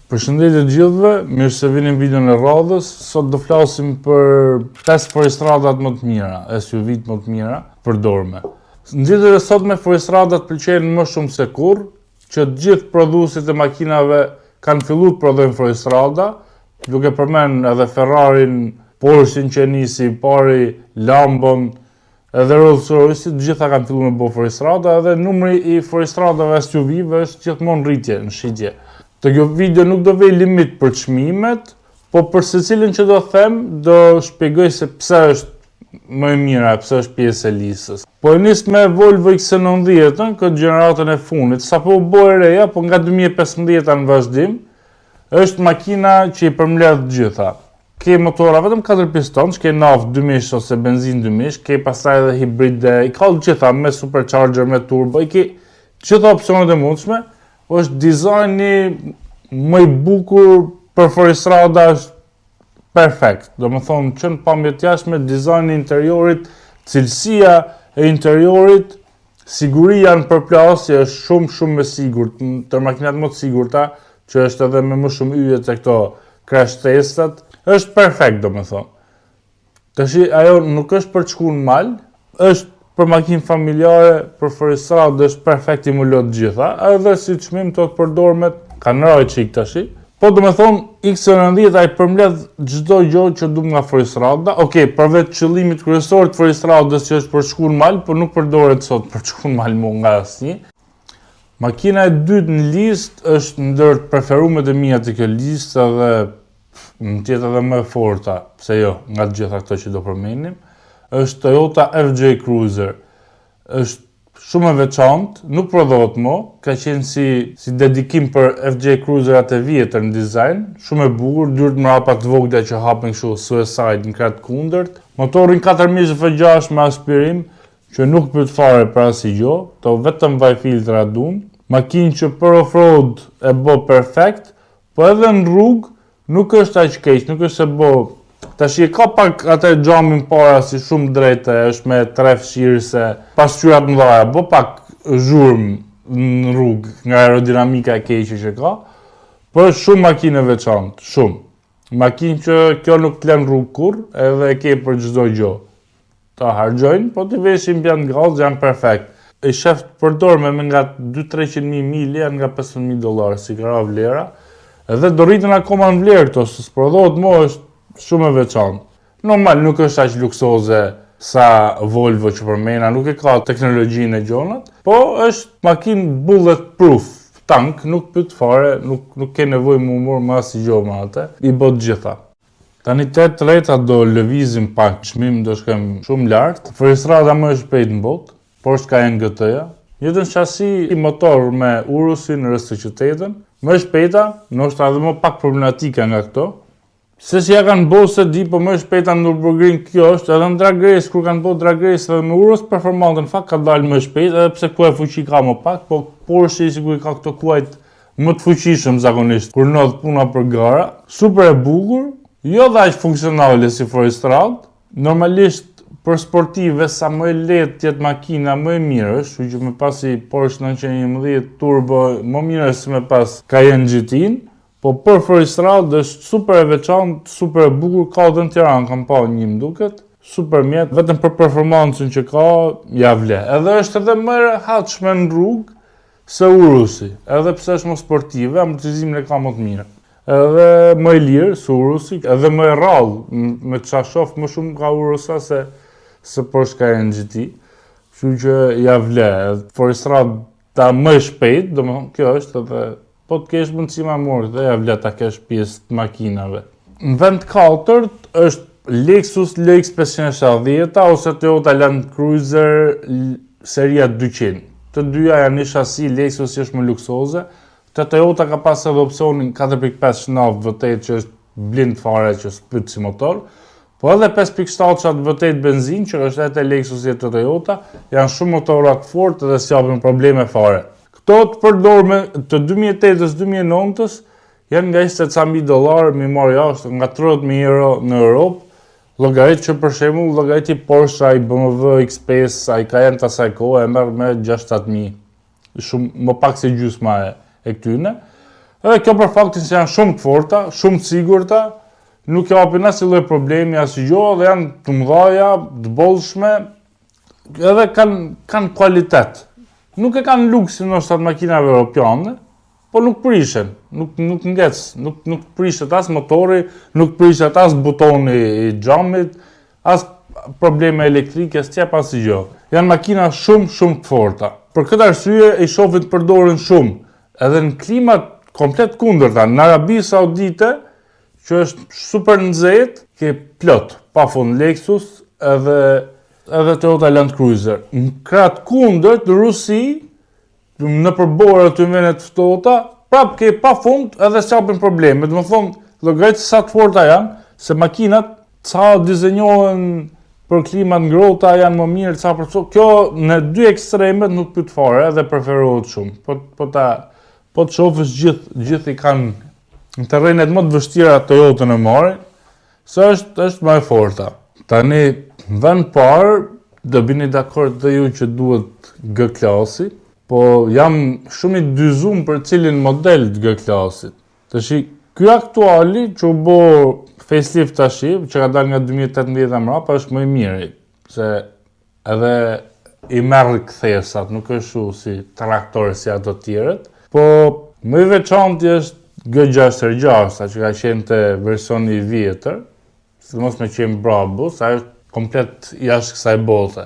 Përshëndetje të gjithëve, mirë se vini në videon e radhës. Sot do flasim për 5 forestradat më të mira, SUV-t më të mira për dorme. Në ditët e sotme forestradat pëlqejnë më shumë se kurrë, që të gjithë prodhuesit e makinave kanë filluar të prodhojnë forestrada, duke përmend edhe Ferrarin, Porschen që nisi pari, Lambon, edhe Rolls-Royce, të gjitha kanë filluar me bëj forestrada, edhe numri i forestradave SUV-ve është gjithmonë rritje në shitje. Të kjo video nuk do vej limit për çmimet, po për secilin që do them, do shpjegoj se pse është më e mira, pse është pjesë e listës. Po e nis me Volvo XC90, këtë gjeneratën e fundit, sapo u bë e reja, po nga 2015 në vazhdim, është makina që i përmbledh të gjitha. Ke motora vetëm 4 piston, ke naftë 2000 ose benzinë 2000, ke pastaj edhe hibride, i ka të gjitha me supercharger, me turbo, i ke gjitha opsionet e mundshme. Është dizajni më i bukur për forestrada, është perfekt. Do më thonë që në pamje të jashtme, dizajni interiorit, cilësia e interiorit, siguria në përplasje është shumë e sigurt, të makinat më të sigurta, që është edhe me më shumë yje të këto crash testat, është perfekt do më thonë. Tashi ajo nuk është për të shkuar në mal, është për makinë familjare, për forestrada është perfekt i mulot gjitha, edhe si çmim të përdormet kanë rrojë çik tashi. Po do me thonë, X90 ai përmbledh çdo gjë që duhet nga forestrada. Okej, përveç qëllimit kryesor të forestradës që është për shkuar në mal, por nuk përdoret sot për të shkuar në mal më nga asnjë. Makina e dytë në listë është ndër të preferumet e mia të kjo listë, edhe më tjetë edhe më e forta, pse jo, nga të gjitha këto që do përmendim. Është Toyota FJ Cruiser. Është shumë e veçantë, nuk prodhohet më, ka qenë si dedikim për FJ Cruiserat e vjetër në dizajn, shumë e bukur, dyert mrapa të vogla që hapen kështu suicide në krah të kundërt. Motorin 4000 V6 me aspirim, që nuk pyet fare për asnjë gjë, to vetëm vaj filtra duan. Makinë që për off-road e bë perfekt, po edhe në rrugë nuk është aq keq, nuk është se bë. Tash e ka pak atë xhamin para si shumë drejtë, është me 3 fshirëse, pasqyrat më dhaja, bo pak zhurmë në rrugë nga aerodinamika e keqe që ka, por është shumë makinë e veçantë, shumë. Makinë që kjo nuk të lën rrugë kurrë, edhe e ke për çdo gjë. Ta harxojnë, po të veshin bjanë gaz, janë perfekt. I shef të përdorme me nga 200-300.000 milë, janë nga $500.000 si ka vlera, edhe do rritën akoma në vlerë këto, se prodhohet më është shumë e veçantë. Normal nuk është aq luksoze sa Volvo që përmena, nuk e ka teknologjinë e gjonat, po është makinë bulletproof, tank, nuk pyet fare, nuk ke nevojë më umur më asnjë gjë me atë, i bën gjitha. Tani 8 leta do lëvizim pak, çmim do shkojmë shumë lart. Forestrada më e shpejtë në botë, Porsche Cayenne GT-ja. Njëtën shasi i motor me Urusin në RS8, më e shpejta, ndoshta edhe më pak problematike nga këto. Se si ja kanë bërë se di, po më shpejta në Nürburgring kjo është, edhe në drag race, kur kanë bërë drag race edhe me Urus, performantën në fakt ka dalë më shpejt, edhe pse kuaj fuqi ka më pak, po Porsche sigur ka këto kuajt më të fuqishëm zakonisht, kur ndodh puna për gara. Super e bukur, jo dhe aq funksionale si forestrad, normalisht për sportive sa më e lehtë të jetë makina më e mirë është, kështu që me pasi Porsche 911 Turbo më mirë se me pas Cayenne GT-n. Po për forestrad është super e veçantë, super e bukur, ka edhe në Tiranë, kam pa një më duket, super mjet, vetëm për performancën që ka, ja vle. Edhe është edhe më e rehatshme në rrugë se Urusi, edhe pse është më sportive, amortizimin e ka më të mirë. Edhe më e lirë se Urusi, edhe më e rrallë, me çfarë shoh më shumë ka Urusa se Porsche Cayenne GT, kështu që ja vle. Forestrada më e shpejtë, domethënë kjo është edhe po të kesh mundësi ma morë dhe ja vlet ta kesh pjesë të makinave. Në vend katërt është Lexus LX 570 ose Toyota Land Cruiser seria 200. Të dyja janë një shasi, Lexus është më luksoze. Te Toyota ka pas edhe opsionin 4.5 shnaf V8 që është blind fare që s'pyet si motor. Po edhe 5.7 V8 benzin që është edhe Lexus e Toyota, janë shumë motora të fortë dhe s'japin probleme fare. Këto të përdorme të 2008-2009 janë nga $20.000 mi marrë jashtë, nga €30.000 në Europë. Llogarit që për shembull, llogariti Porsche, ai BMW X5, ai Cayenne të asaj kohe e merr me 6-7.000. Shumë më pak se gjysma e këtyne. Edhe kjo për faktin se janë shumë të forta, shumë të sigurta, nuk japin asnjë problemi asgjë dhe janë të mëdha, të bollshme, edhe kanë kualitet. Nuk e kanë luksin nështë atë makinave europiane, po nuk prishen, nuk ngec, nuk prishet as motori, nuk prishet as butoni i xhamit, as probleme elektrike, s'jep asgjë. Janë makina shumë të forta. Për këtë arsye i shohin të përdoren shumë, edhe në klimat komplet kundërta. Në Arabi Saudite, që është super nxehtë, ke plot, pafund Lexus edhe Toyota Land Cruiser. Në krah kundërt, në Rusi, në përbore të vendet ftohta, prap ke pafund edhe s'japin probleme. Do të thonë, llogarit sa të forta janë, se makinat sa dizenjohen për klimat ngrohta janë më mirë, sa për kjo në dy ekstremet nuk pyet fare edhe preferohet shumë. Po të shofësh gjithë i kanë në terrenet më të vështira Toyotën e marrin, se është më e forta. Tani, në vend parë, do bini dakord dhe ju që duhet G-klasi, po jam shumë i dyzum për cilin model të G-klasit. Tashi, ky aktuali që u bë facelift tashi, që ka dalë nga 2018 e mrapa, është më i miri, se edhe i merr kthesat, nuk është shu si traktor si ato tjerët, po më i veçantë është G6R6, që ka qenë të versioni i vjetër, sidomos me qenë Brabus, ajo është komplet jashtë kësaj bote.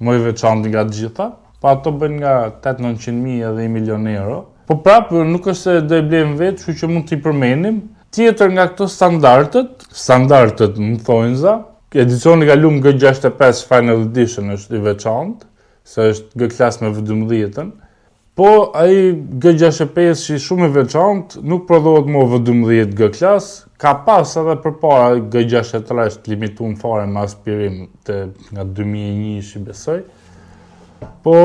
Më i veçantë nga të gjitha, pa ato bën nga 800.000 edhe 1 milion euro. Po prapë nuk është se do i blejmë vetë, kështu që mund t'i përmenim. Tjetër nga këto standardet më thojnë za, edicioni ka lumë G65 Final Edition është i veçantë, se është G-klas me V12-ën. Po, ai G65 që shumë i veçantë, nuk prodhohet më V12 G-klas, ka pas edhe përpara G63 është limituar fare me aspirim nga 2001 i besoj. Po,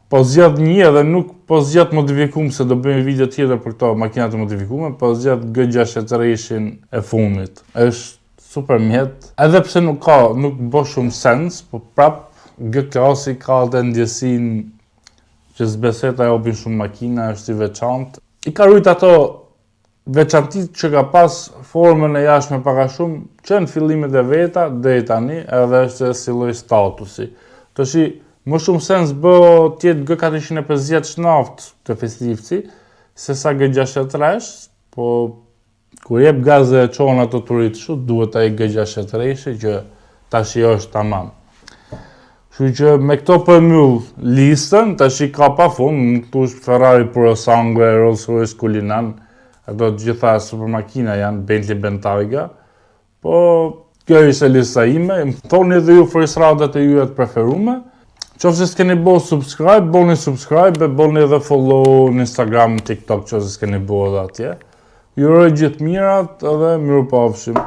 po zgjat një edhe nuk po zgjat modifikuar se do bëjmë video tjetër për këto makina të modifikuara, po zgjat G63-shin e fundit. Është super mjet, edhe pse nuk bë shumë sens, po G-klasi ka dhe ndjesin që s'beset ajo bin shumë makina, është i veçantë. I ka rujt ato veçantit që ka pas formën e jashtme paka shumë, që në fillimet e veta, dhe i tani, edhe është si lloj statusi. Tashi, më shumë sens bë tjetë G450 shnaft të facelifti, se sa G63, po kur jep gazë e qonë ato të rritë shumë, duhet ai G63 që tashi është tamam. Kështu që me këto për mjull listën, tashi ka pa fund, në këtu është Ferrari Purosangue, Rolls-Royce Cullinan, ato gjitha super makina janë, Bentley Bentayga, po kjo ishte lista ime, më thoni edhe ju fërisradat e juja të preferume, qofse s'keni bo subscribe, boni edhe follow në Instagram, në TikTok, qofse s'keni bo edhe atje. Ju uroj gjithë mirat edhe miru pafshim.